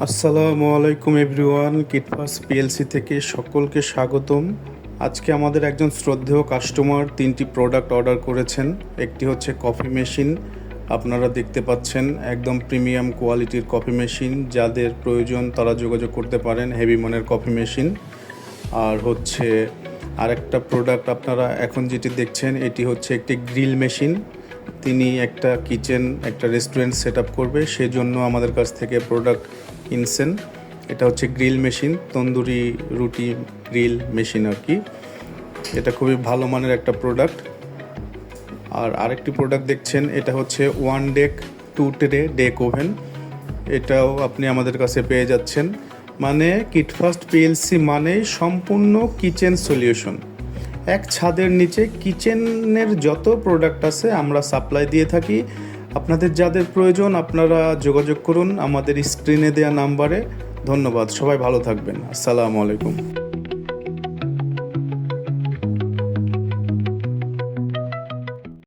আসসালামু আলাইকুম everyone, কিটফাস্ট PLC থেকে সকলকে স্বাগতম। আজকে আমাদের একজন শ্রদ্ধেয় কাস্টমার 3টি প্রোডাক্ট অর্ডার করেছেন। একটি হচ্ছে কফি মেশিন, আপনারা দেখতে পাচ্ছেন একদম প্রিমিয়াম কোয়ালিটির কফি মেশিন। যাদের প্রয়োজন তারা যোগাযোগ করতে পারেন, হেভি মানের কফি মেশিন। আর হচ্ছে আরেকটা প্রোডাক্ট আপনারা এখন যেটি দেখছেন, এটি হচ্ছে একটি গ্রিল মেশিন। তিনি একটা কিচেন, একটা রেস্টুরেন্ট সেট আপ করবে, সেজন্য আমাদের কাছ থেকে প্রোডাক্ট কিনছেন। এটা হচ্ছে গ্রিল মেশিন, তন্দুরি রুটি গ্রিল মেশিন আর কি। এটা খুবই ভালো মানের একটা প্রোডাক্ট। আর আরেকটি প্রোডাক্ট দেখছেন, এটা হচ্ছে one deck 2 tray deck oven. এটাও আপনি আমাদের কাছে পেয়ে যাচ্ছেন। মানে কিটফাস্ট পিএলসি মানে সম্পূর্ণ কিচেন সলিউশন। এক ছাদের নিচে কিচেনের যত প্রোডাক্ট আছে আমরা সাপ্লাই দিয়ে থাকি। আপনাদের যাদের প্রয়োজন আপনারা যোগাযোগ করুন আমাদের স্ক্রিনে দেওয়া নাম্বারে। ধন্যবাদ, সবাই ভালো থাকবেন। আসসালামু আলাইকুম।